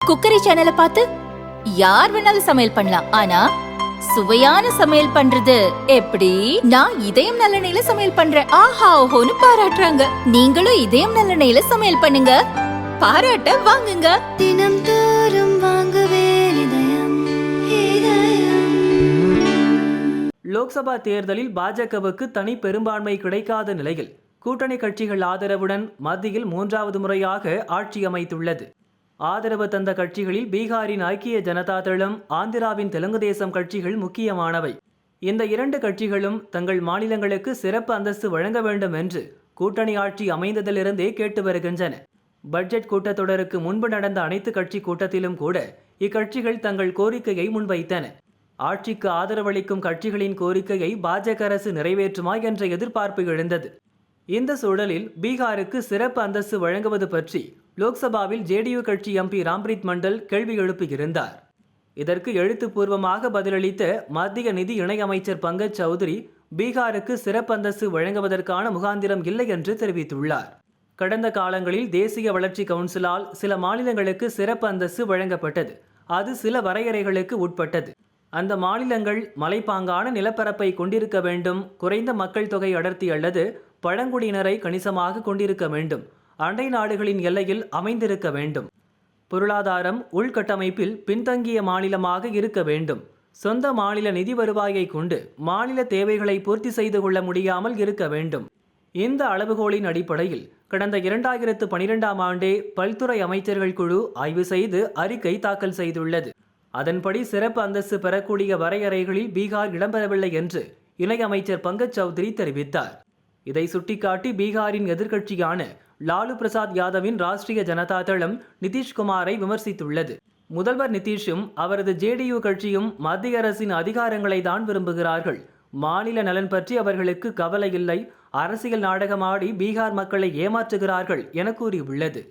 Cookery சேனலை பார்த்து யார் வேணாலும் சமையல் பண்ணலாம். ஆனா சுவையான சமையல் பண்றது எப்படி? நான் இதயம் நல்லெண்ணெயில சமையல் பண்றேன். ஆஹா ஓஹோன்னு பாராட்டுறாங்க. நீங்களும் இதயம் நல்லெண்ணெயில சமையல் பண்ணுங்க, பாராட்ட வாங்குங்க. தினம் தோறும் வாங்குவே இதயம் இதயம். லோக்சபா தேர்தலில் பாஜகவுக்கு தனி பெரும்பான்மை கிடைக்காத நிலையில் கூட்டணி கட்சிகள் ஆதரவுடன் மத்தியில் 3வது முறையாக ஆட்சி அமைத்துள்ளது. ஆதரவு தந்த கட்சிகளில் பீகாரின் ஐக்கிய ஜனதா தளம், ஆந்திராவின் தெலுங்கு தேசம் கட்சிகள் முக்கியமானவை. இந்த 2 கட்சிகளும் தங்கள் மாநிலங்களுக்கு சிறப்பு அந்தஸ்து வழங்க வேண்டும் என்று கூட்டணி ஆட்சி அமைந்ததிலிருந்தே கேட்டு வருகின்றன. பட்ஜெட் கூட்டத்தொடருக்கு முன்பு நடந்த அனைத்து கட்சி கூட்டத்திலும் கூட இக்கட்சிகள் தங்கள் கோரிக்கையை முன்வைத்தன. ஆட்சிக்கு ஆதரவளிக்கும் கட்சிகளின் கோரிக்கையை பாஜக அரசு நிறைவேற்றுமா என்ற எதிர்பார்ப்பு எழுந்தது. இந்த சூழலில் பீகாருக்கு சிறப்பு அந்தஸ்து வழங்குவது பற்றி லோக்சபாவில் ஜேடியு கட்சி எம்பி ராம்பிரீத் மண்டல் கேள்வி எழுப்பியிருந்தார். இதற்கு எழுத்துப்பூர்வமாக பதிலளித்த மத்திய நிதி இணையமைச்சர் பங்கஜ் சௌத்ரி, பீகாருக்கு சிறப்பு அந்தஸ்து வழங்குவதற்கான முகாந்திரம் இல்லை என்று தெரிவித்துள்ளார். கடந்த காலங்களில் தேசிய வளர்ச்சி கவுன்சிலால் சில மாநிலங்களுக்கு சிறப்பு அந்தஸ்து வழங்கப்பட்டது. அது சில வரையறைகளுக்கு உட்பட்டது. அந்த மாநிலங்கள் மலைப்பாங்கான நிலப்பரப்பை கொண்டிருக்க வேண்டும், குறைந்த மக்கள் தொகை அடர்த்தி அல்லது பழங்குடியினரை கணிசமாக கொண்டிருக்க வேண்டும், அண்டை நாடுகளின் எல்லையில் அமைந்திருக்க வேண்டும், பொருளாதாரம் உள்கட்டமைப்பில் பின்தங்கிய மாநிலமாக இருக்க வேண்டும், சொந்த மாநில நிதி வருவாயை கொண்டு மாநில தேவைகளை பூர்த்தி செய்து கொள்ள முடியாமல் இருக்க வேண்டும். இந்த அளவுகோலின் அடிப்படையில் கடந்த 2012ஆம் ஆண்டே பல்துறை அமைச்சர்கள் குழு ஆய்வு செய்து அறிக்கை தாக்கல் செய்துள்ளது. அதன்படி சிறப்பு அந்தஸ்து பெறக்கூடிய வரையறைகளில் பீகார் இடம்பெறவில்லை என்று இணையமைச்சர் பங்கஜ் சௌத்ரி தெரிவித்தார். இதை சுட்டிக்காட்டி பீகாரின் எதிர்க்கட்சியான லாலு பிரசாத் யாதவின் ராஷ்டிரிய ஜனதா தளம் நிதிஷ்குமாரை விமர்சித்துள்ளது. முதல்வர் நிதிஷும் அவரது ஜேடியு கட்சியும் மத்திய அரசின் அதிகாரங்களை தான் விரும்புகிறார்கள், மாநில நலன் பற்றி அவர்களுக்கு கவலை இல்லை, அரசியல் நாடகமாடி பீகார் மக்களை ஏமாற்றுகிறார்கள் என கூறியுள்ளது.